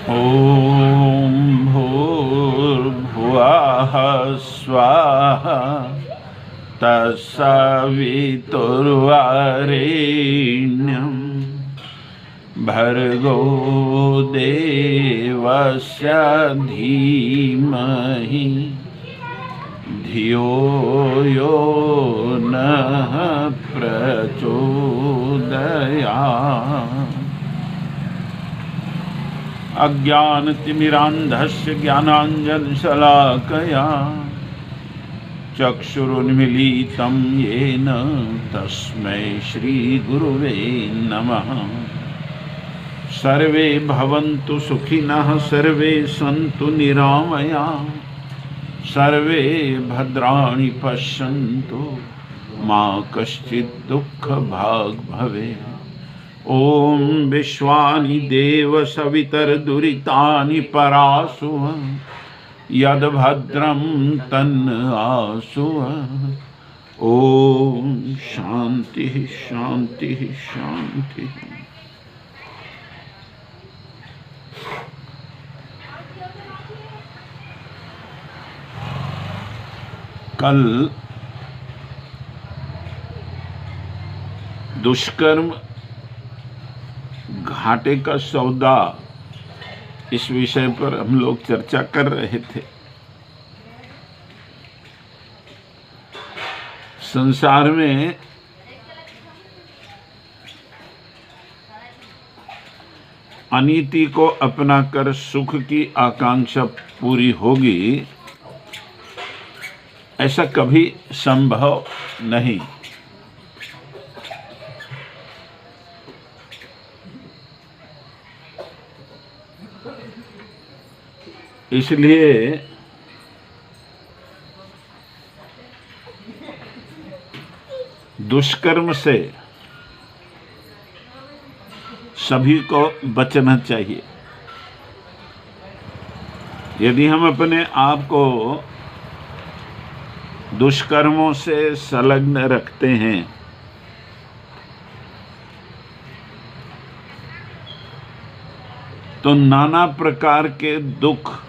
ॐ भूर्भुवः स्वाहा तत्सवितुर्वरेण्यं भर्गो देवस्य धीमहि धियो यो नः प्रचोदयात्। अज्ञानतिमिरान्धस्य ज्ञानाञ्जनशलाकया चक्षुरुन्मीलितं येन तस्मै श्रीगुरुवे नमः। सर्वे भवन्तु सुखिनः, सर्वे सन्तु निरामयाः, सर्वे भद्राणि पश्यन्तु मा कश्चित् दुःखभाग् भवेत्। ॐ विश्वानि देव सवितर्दुरितानि परासुः यद्भद्रं तन्न आसुः। ॐ शांति शांति शांति। कल दुष्कर्म घाटे का सौदा इस विषय पर हम लोग चर्चा कर रहे थे। संसार में अनीति को अपनाकर सुख की आकांक्षा पूरी होगी, ऐसा कभी संभव नहीं। इसलिए दुष्कर्म से सभी को बचना चाहिए। यदि हम अपने आप को दुष्कर्मों से संलग्न रखते हैं तो नाना प्रकार के दुख,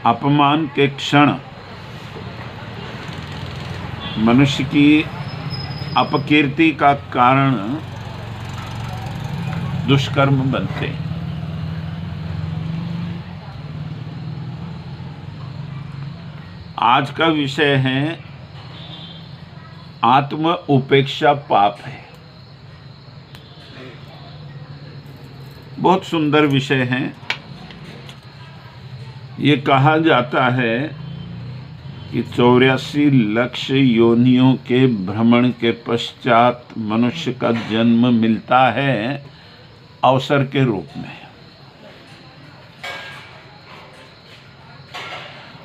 अपमान के क्षण मनुष्य की अपकीर्ति का कारण दुष्कर्म बनते हैं। आज का विषय है आत्म उपेक्षा पाप है। बहुत सुंदर विषय है। ये कहा जाता है कि 84 लाख योनियों के भ्रमण के पश्चात मनुष्य का जन्म मिलता है अवसर के रूप में।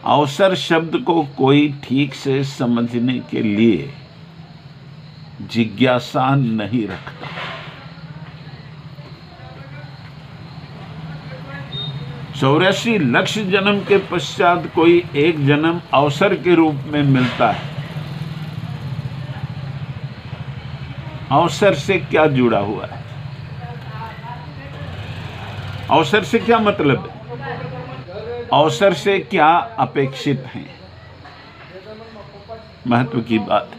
अवसर शब्द को कोई ठीक से समझने के लिए जिज्ञासा नहीं रखता। चौरासी लाख जन्म के पश्चात कोई एक जन्म अवसर के रूप में मिलता है। अवसर से क्या जुड़ा हुआ है? अवसर से क्या मतलब है? अवसर से क्या अपेक्षित है? महत्व की बात है।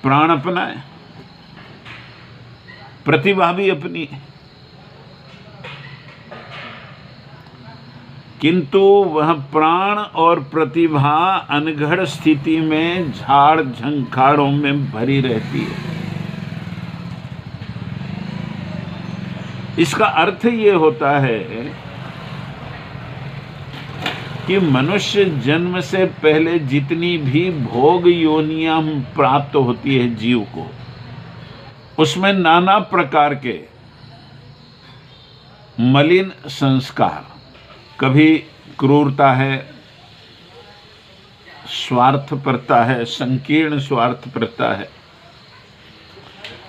प्राण अपना है, प्रतिभा भी अपनी है, किंतु वह प्राण और प्रतिभा अनघड़ स्थिति में झाड़ झंखाड़ों में भरी रहती है। इसका अर्थ ये होता है कि मनुष्य जन्म से पहले जितनी भी भोग योनियां प्राप्त होती है जीव को, उसमें नाना प्रकार के मलिन संस्कार, कभी क्रूरता है, स्वार्थपरता है, संकीर्ण स्वार्थपरता है,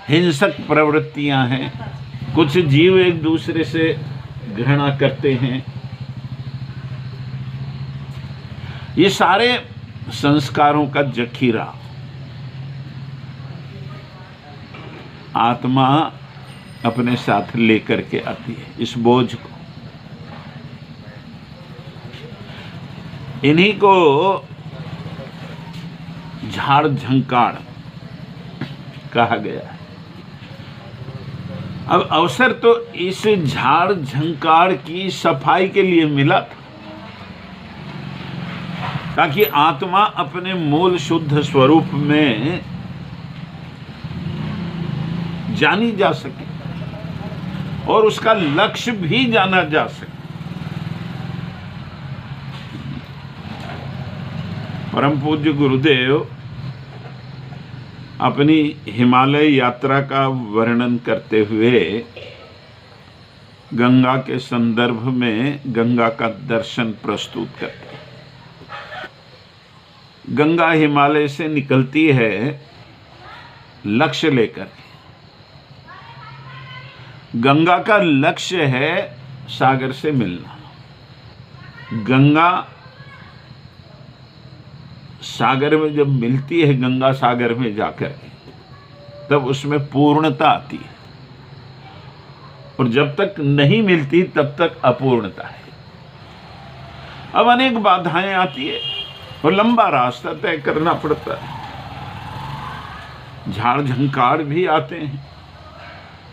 हिंसक प्रवृत्तियां हैं, कुछ जीव एक दूसरे से घृणा करते हैं। ये सारे संस्कारों का जखीरा आत्मा अपने साथ लेकर के आती है इस बोझ को। इन्हीं को झाड़ झंकार कहा गया है। अब अवसर तो इस झाड़ झंकार की सफाई के लिए मिला था, ताकि आत्मा अपने मूल शुद्ध स्वरूप में जानी जा सके और उसका लक्ष्य भी जाना जा सके। परम पूज्य गुरुदेव अपनी हिमालय यात्रा का वर्णन करते हुए गंगा के संदर्भ में गंगा का दर्शन प्रस्तुत करते हैं। गंगा हिमालय से निकलती है लक्ष्य लेकर। गंगा का लक्ष्य है सागर से मिलना। गंगा सागर में जब मिलती है, गंगा सागर में जाकर, तब उसमें पूर्णता आती है, और जब तक नहीं मिलती तब तक अपूर्णता है। अब अनेक बाधाएं आती है और लंबा रास्ता तय करना पड़ता है। झाड़ झंकार भी आते हैं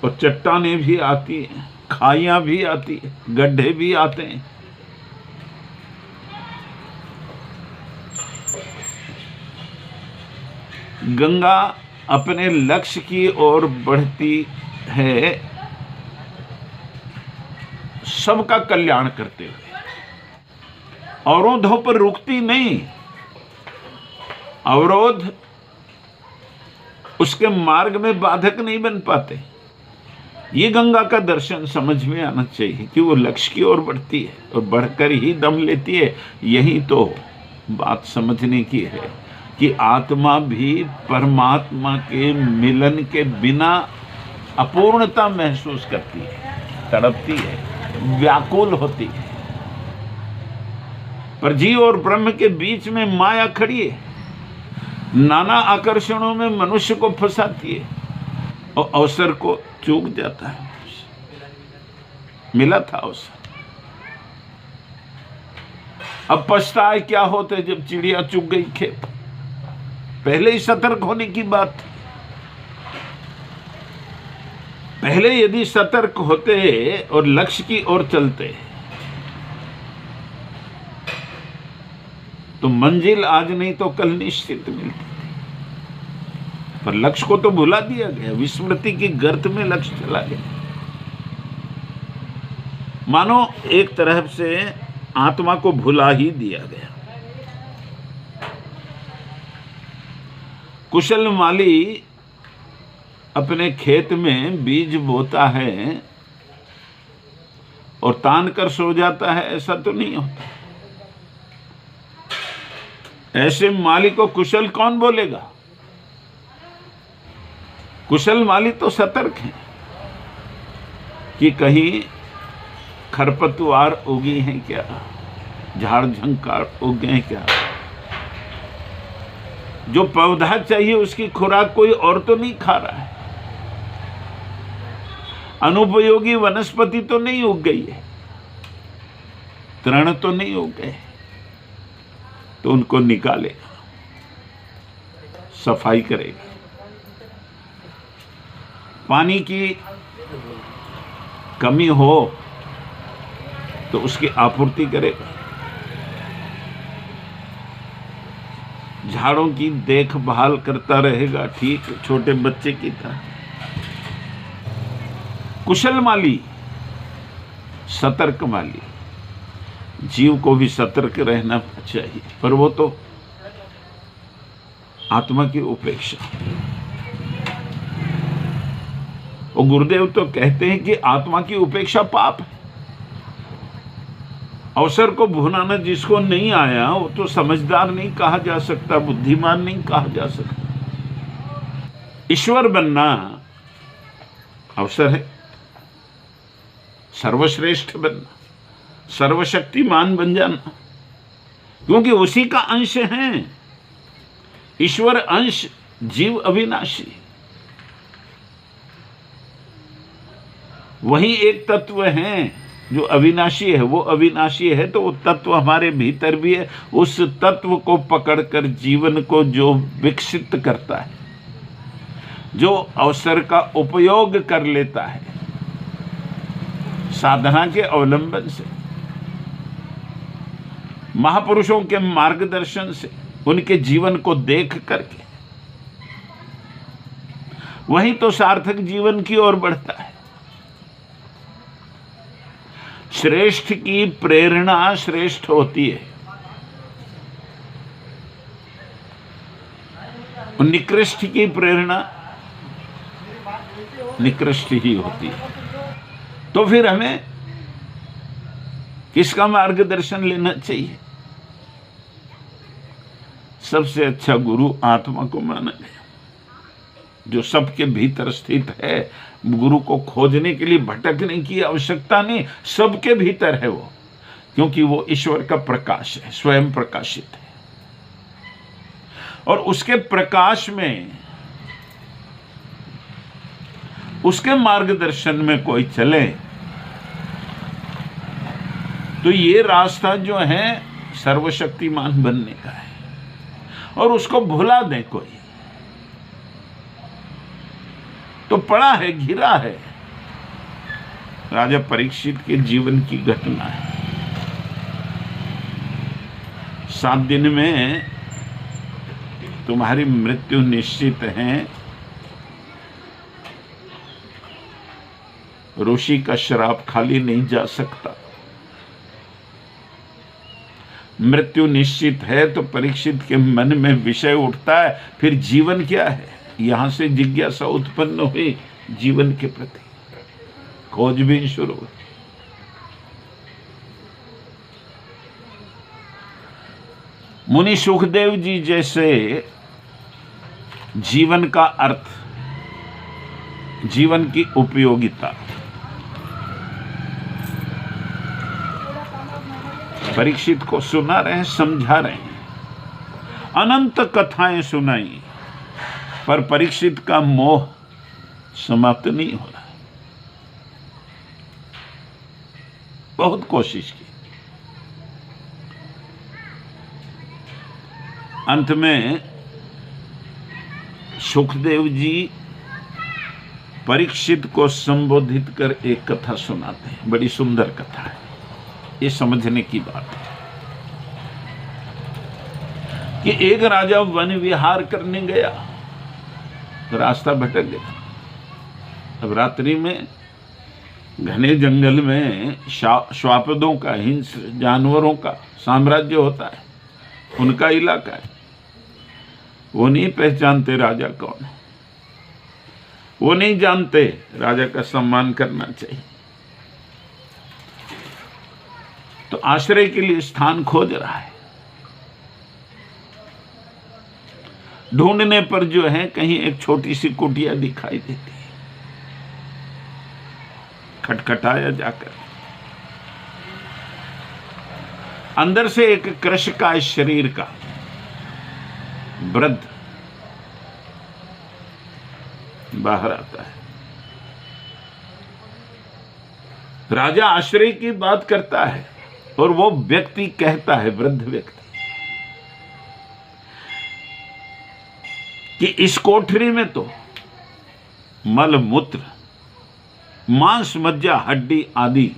और चट्टानें भी आती हैं, खाइयां भी आती हैं, गड्ढे भी आते हैं। गंगा अपने लक्ष्य की ओर बढ़ती है, सबका कल्याण करते हुए। अवरोधों पर रुकती नहीं। अवरोध उसके मार्ग में बाधक नहीं बन पाते। ये गंगा का दर्शन समझ में आना चाहिए कि वो लक्ष्य की ओर बढ़ती है और बढ़कर ही दम लेती है। यही तो बात समझने की है कि आत्मा भी परमात्मा के मिलन के बिना अपूर्णता महसूस करती है, तड़पती है, व्याकुल होती है। पर जीव और ब्रह्म के बीच में माया खड़ी है, नाना आकर्षणों में मनुष्य को फंसाती है और अवसर को चूक जाता है। मिला था अवसर, अब पछताए क्या होते जब चिड़िया चुग गई खेत। पहले ही सतर्क होने की बात थी। पहले यदि सतर्क होते और लक्ष्य की ओर चलते तो मंजिल आज नहीं तो कल निश्चित मिलती। पर लक्ष्य को तो भुला दिया गया, विस्मृति की गर्त में लक्ष्य चला गया। मानो एक तरह से आत्मा को भुला ही दिया गया। कुशल माली अपने खेत में बीज बोता है और तान कर सो जाता है, ऐसा तो नहीं होता। ऐसे माली को कुशल कौन बोलेगा? कुशल माली तो सतर्क है कि कहीं खरपतवार उगी हैं क्या, झाड़ झंकार उग गए क्या। जो पौधा चाहिए उसकी खुराक कोई और तो नहीं खा रहा है। अनुपयोगी वनस्पति तो नहीं उग गई है, तृण तो नहीं उग गए, तो उनको निकालेगा, सफाई करेगा, पानी की कमी हो तो उसकी आपूर्ति करेगा, झाड़ों की देखभाल करता रहेगा, ठीक छोटे बच्चे की तरह। कुशल माली, सतर्क माली। जीव को भी सतर्क रहना चाहिए, पर वो तो आत्मा की उपेक्षा। और गुरुदेव तो कहते हैं कि आत्मा की उपेक्षा पाप है। अवसर को भुनाना जिसको नहीं आया वो तो समझदार नहीं कहा जा सकता, बुद्धिमान नहीं कहा जा सकता। ईश्वर बनना अवसर है, सर्वश्रेष्ठ बनना, सर्वशक्तिमान बन जाना, क्योंकि उसी का अंश है। ईश्वर अंश, जीव अविनाशी। वही एक तत्व है जो अविनाशी है। वो अविनाशी है तो वो तत्व हमारे भीतर भी है। उस तत्व को पकड़कर जीवन को जो विकसित करता है, जो अवसर का उपयोग कर लेता है साधना के अवलंबन से, महापुरुषों के मार्गदर्शन से, उनके जीवन को देख करके, वही तो सार्थक जीवन की ओर बढ़ता है। श्रेष्ठ की प्रेरणा श्रेष्ठ होती है, निकृष्ट की प्रेरणा निकृष्ट ही होती है। तो फिर हमें किसका मार्गदर्शन लेना चाहिए? सबसे अच्छा गुरु आत्मा को माना गया, जो सबके भीतर स्थित है। गुरु को खोजने के लिए भटकने की आवश्यकता नहीं, सबके भीतर है वो, क्योंकि वो ईश्वर का प्रकाश है, स्वयं प्रकाशित है। और उसके प्रकाश में, उसके मार्गदर्शन में कोई चले तो ये रास्ता जो है सर्वशक्तिमान बनने का है। और उसको भुला दे कोई तो पड़ा है, घिरा है। राजा परीक्षित के जीवन की घटना है। 7 दिन में तुम्हारी मृत्यु निश्चित है। ऋषि का श्राप खाली नहीं जा सकता। मृत्यु निश्चित है तो परीक्षित के मन में विषय उठता है, फिर जीवन क्या है? यहां से जिज्ञासा उत्पन्न हुई जीवन के प्रति, खोजबीन शुरू हुई। मुनि सुखदेव जी जैसे जीवन का अर्थ, जीवन की उपयोगिता परीक्षित को सुना रहे हैं, समझा रहे हैं। अनंत कथाएं सुनाई, पर परीक्षित का मोह समाप्त नहीं हो रहा है। बहुत कोशिश की, अंत में सुखदेव जी परीक्षित को संबोधित कर एक कथा सुनाते हैं। बड़ी सुंदर कथा है, ये समझने की बात है कि एक राजा वन विहार करने गया, रास्ता भटक गया। अब रात्रि में घने जंगल में श्वापदों का, हिंस जानवरों का साम्राज्य होता है, उनका इलाका है। वो नहीं पहचानते राजा कौन है, वो नहीं जानते राजा का सम्मान करना चाहिए। तो आश्रय के लिए स्थान खोज रहा है। ढूंढने पर जो है कहीं एक छोटी सी कुटिया दिखाई देती है। खटखटाया जाकर, अंदर से एक कृशकाय शरीर का वृद्ध बाहर आता है। राजा आश्रय की बात करता है और वो व्यक्ति कहता है, वृद्ध व्यक्ति, कि इस कोठरी में तो मल मूत्र, मांस, मज्जा, हड्डी आदि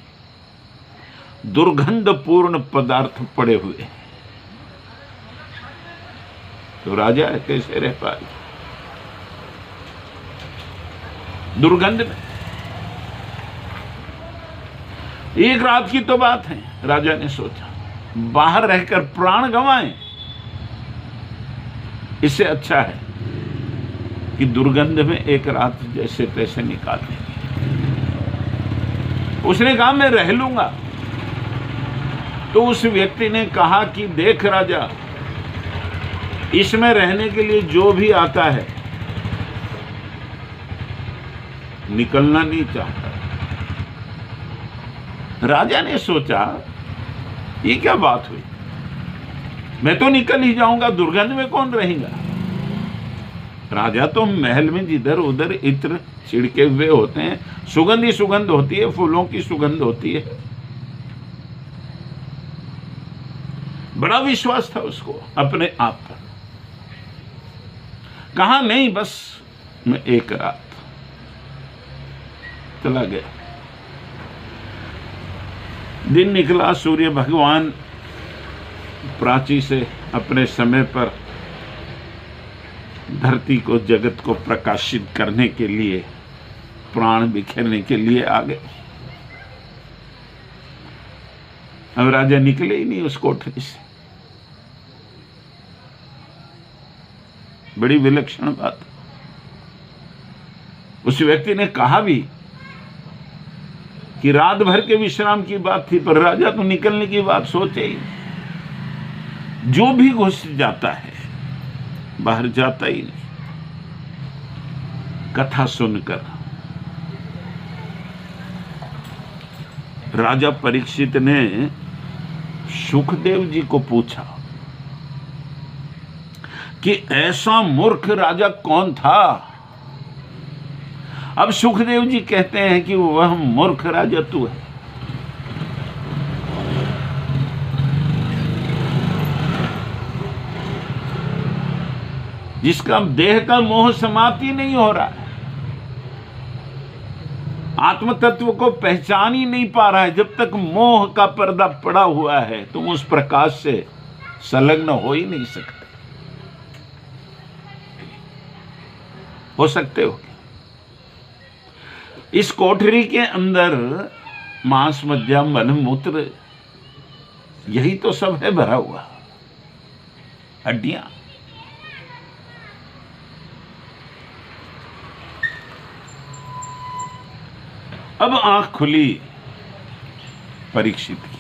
दुर्गंधपूर्ण पदार्थ पड़े हुए हैं। तो राजा कैसे रह पाए दुर्गंध में? एक रात की तो बात है। राजा ने सोचा बाहर रहकर प्राण गंवाएं, इससे अच्छा है कि दुर्गंध में एक रात जैसे तैसे निकाल देंगे। उसने कहा मैं रह लूंगा। तो उस व्यक्ति ने कहा कि देख राजा, इसमें रहने के लिए जो भी आता है निकलना नहीं चाहता। राजा ने सोचा ये क्या बात हुई, मैं तो निकल ही जाऊंगा, दुर्गंध में कौन रहेगा। राजा तो महल में जिधर उधर इत्र छिड़के हुए होते हैं, सुगंध ही सुगंध होती है, फूलों की सुगंध होती है। बड़ा विश्वास था उसको अपने आप पर। कहा नहीं, बस मैं एक रात, चला गया। दिन निकला, सूर्य भगवान प्राची से अपने समय पर धरती को, जगत को प्रकाशित करने के लिए, प्राण बिखेरने के लिए आ गए। अब राजा निकले ही नहीं उस कोठरी से। बड़ी विलक्षण बात। उस व्यक्ति ने कहा भी कि रात भर के विश्राम की बात थी, पर राजा तो निकलने की बात सोचे ही नहीं। जो भी घुस जाता है बाहर जाता ही नहीं। कथा सुनकर राजा परीक्षित ने सुखदेव जी को पूछा कि ऐसा मूर्ख राजा कौन था। अब सुखदेव जी कहते हैं कि वह मूर्ख राजा तू है। जिसका देह का मोह समाप्त ही नहीं हो रहा है, आत्म तत्व को पहचान ही नहीं पा रहा है। जब तक मोह का पर्दा पड़ा हुआ है तुम उस प्रकाश से संलग्न हो ही नहीं सकते। हो सकते हो? इस कोठरी के अंदर मांस, मज्जा, मन, मूत्र, यही तो सब है भरा हुआ, हड्डियां। अब आंख खुली परीक्षित की।